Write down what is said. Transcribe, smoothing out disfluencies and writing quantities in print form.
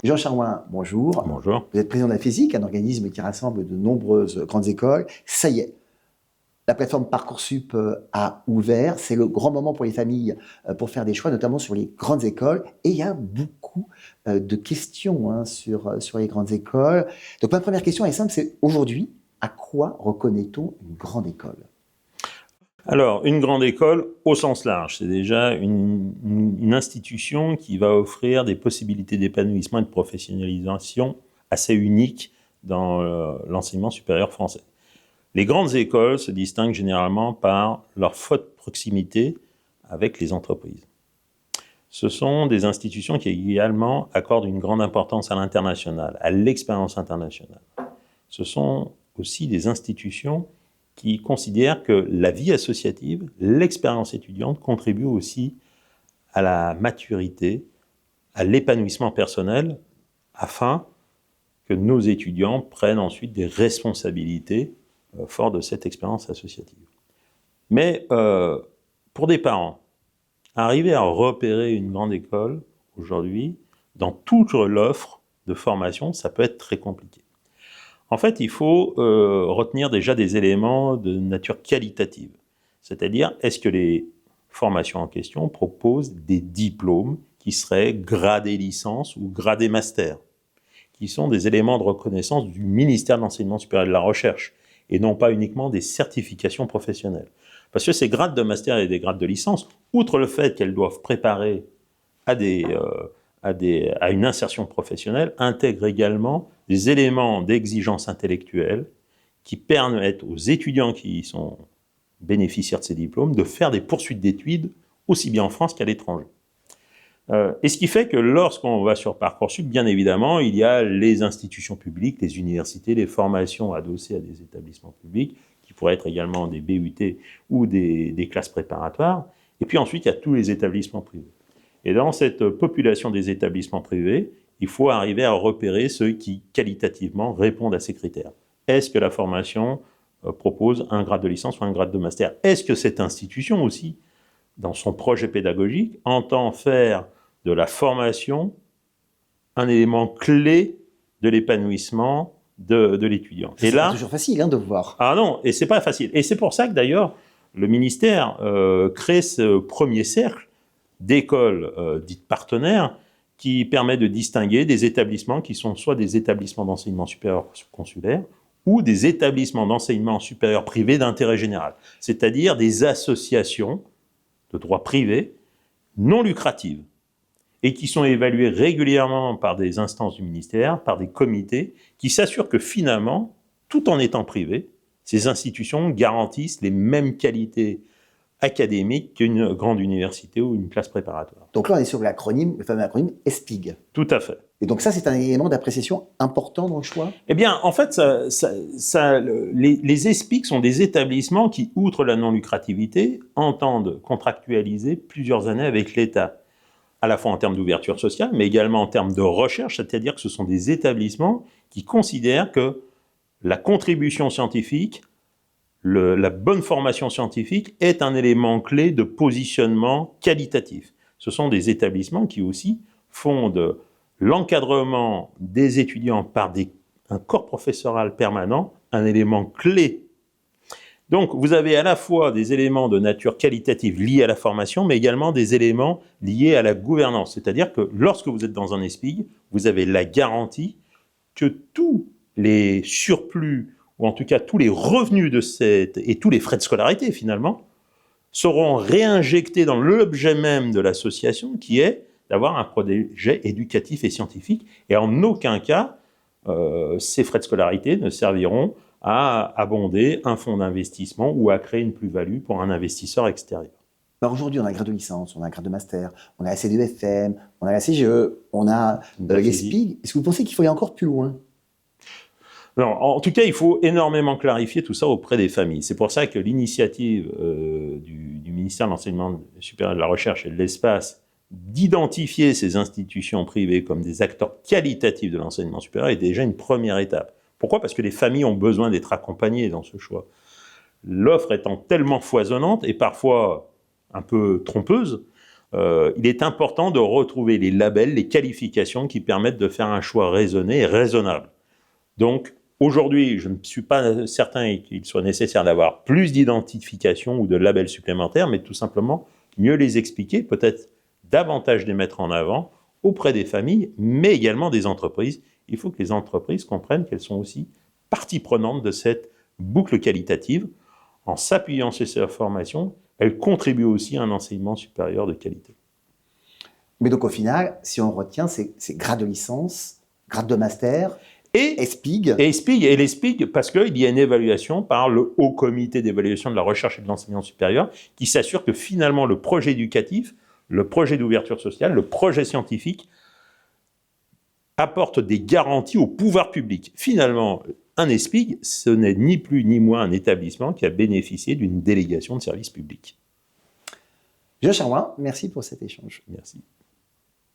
Jean Charouin, bonjour. Bonjour. Vous êtes président de la FESIC, un organisme qui rassemble de nombreuses grandes écoles. Ça y est, la plateforme Parcoursup a ouvert. C'est le grand moment pour les familles pour faire des choix, notamment sur les grandes écoles. Et il y a beaucoup de questions sur les grandes écoles. Donc ma première question est simple, c'est aujourd'hui, à quoi reconnaît-on une grande école ? Alors, une grande école, au sens large, c'est déjà une institution qui va offrir des possibilités d'épanouissement et de professionnalisation assez uniques dans l'enseignement supérieur français. Les grandes écoles se distinguent généralement par leur forte proximité avec les entreprises. Ce sont des institutions qui également accordent une grande importance à l'international, à l'expérience internationale. Ce sont aussi des institutions qui considèrent que la vie associative, l'expérience étudiante contribue aussi à la maturité, à l'épanouissement personnel, afin que nos étudiants prennent ensuite des responsabilités fort de cette expérience associative. Mais pour des parents, arriver à repérer une grande école aujourd'hui, dans toute l'offre de formation, ça peut être très compliqué. En fait, il faut retenir déjà des éléments de nature qualitative. C'est-à-dire, est-ce que les formations en question proposent des diplômes qui seraient gradés licence ou gradés master, qui sont des éléments de reconnaissance du ministère de l'Enseignement supérieur et de la Recherche, et non pas uniquement des certifications professionnelles. Parce que ces grades de master et des grades de licence, outre le fait qu'elles doivent préparer à une insertion professionnelle, intègrent également des éléments d'exigence intellectuelle qui permettent aux étudiants qui sont bénéficiaires de ces diplômes de faire des poursuites d'études aussi bien en France qu'à l'étranger. Et ce qui fait que lorsqu'on va sur Parcoursup, bien évidemment, il y a les institutions publiques, les universités, les formations adossées à des établissements publics, qui pourraient être également des BUT ou des classes préparatoires. Et puis ensuite, il y a tous les établissements privés. Et dans cette population des établissements privés, il faut arriver à repérer ceux qui, qualitativement, répondent à ces critères. Est-ce que la formation propose un grade de licence ou un grade de master ? Est-ce que cette institution aussi, dans son projet pédagogique, entend faire de la formation un élément clé de l'épanouissement de l'étudiant ? C'est pas toujours facile de voir. Ah non, et c'est pas facile. Et c'est pour ça que d'ailleurs, le ministère crée ce premier cercle d'écoles dites partenaires qui permet de distinguer des établissements qui sont soit des établissements d'enseignement supérieur consulaire ou des établissements d'enseignement supérieur privé d'intérêt général, c'est-à-dire des associations de droit privé non lucratives et qui sont évaluées régulièrement par des instances du ministère, par des comités qui s'assurent que finalement, tout en étant privées, ces institutions garantissent les mêmes qualités académique qu'une grande université ou une classe préparatoire. Donc là, on est sur l'acronyme, le fameux acronyme ESPIG. Tout à fait. Et donc ça, c'est un élément d'appréciation important dans le choix ? Eh bien, en fait, les ESPIG sont des établissements qui, outre la non-lucrativité, entendent contractualiser plusieurs années avec l'État, à la fois en termes d'ouverture sociale, mais également en termes de recherche, c'est-à-dire que ce sont des établissements qui considèrent que la contribution scientifique, la bonne formation scientifique est un élément clé de positionnement qualitatif. Ce sont des établissements qui aussi font de l'encadrement des étudiants par un corps professoral permanent un élément clé. Donc, vous avez à la fois des éléments de nature qualitative liés à la formation, mais également des éléments liés à la gouvernance. C'est-à-dire que lorsque vous êtes dans un ESPIG, vous avez la garantie que tous les surplus ou en tout cas tous les revenus et tous les frais de scolarité finalement, seront réinjectés dans l'objet même de l'association qui est d'avoir un projet éducatif et scientifique. Et en aucun cas, ces frais de scolarité ne serviront à abonder un fonds d'investissement ou à créer une plus-value pour un investisseur extérieur. Alors aujourd'hui, on a un grade de licence, on a un grade de master, on a la C2FM, on a la CGE, on a l'ESPIG. Est-ce que vous pensez qu'il faut aller encore plus loin ? Non, en tout cas, il faut énormément clarifier tout ça auprès des familles. C'est pour ça que l'initiative du ministère de l'Enseignement supérieur et de la Recherche et de l'Espace d'identifier ces institutions privées comme des acteurs qualitatifs de l'enseignement supérieur est déjà une première étape. Pourquoi ? Parce que les familles ont besoin d'être accompagnées dans ce choix. L'offre étant tellement foisonnante et parfois un peu trompeuse, il est important de retrouver les labels, les qualifications qui permettent de faire un choix raisonné et raisonnable. Donc, aujourd'hui, je ne suis pas certain qu'il soit nécessaire d'avoir plus d'identifications ou de labels supplémentaires, mais tout simplement mieux les expliquer, peut-être davantage les mettre en avant auprès des familles, mais également des entreprises. Il faut que les entreprises comprennent qu'elles sont aussi partie prenante de cette boucle qualitative. En s'appuyant sur ces formations, elles contribuent aussi à un enseignement supérieur de qualité. Mais donc au final, si on retient, c'est grade de licence, grade de master, et SPIG. Et les SPIG, parce qu'il y a une évaluation par le Haut Comité d'évaluation de la recherche et de l'enseignement supérieur qui s'assure que finalement le projet éducatif, le projet d'ouverture sociale, le projet scientifique apporte des garanties au pouvoir public. Finalement, un ESPIG, ce n'est ni plus ni moins un établissement qui a bénéficié d'une délégation de service public. Joe Charloin, merci pour cet échange. Merci.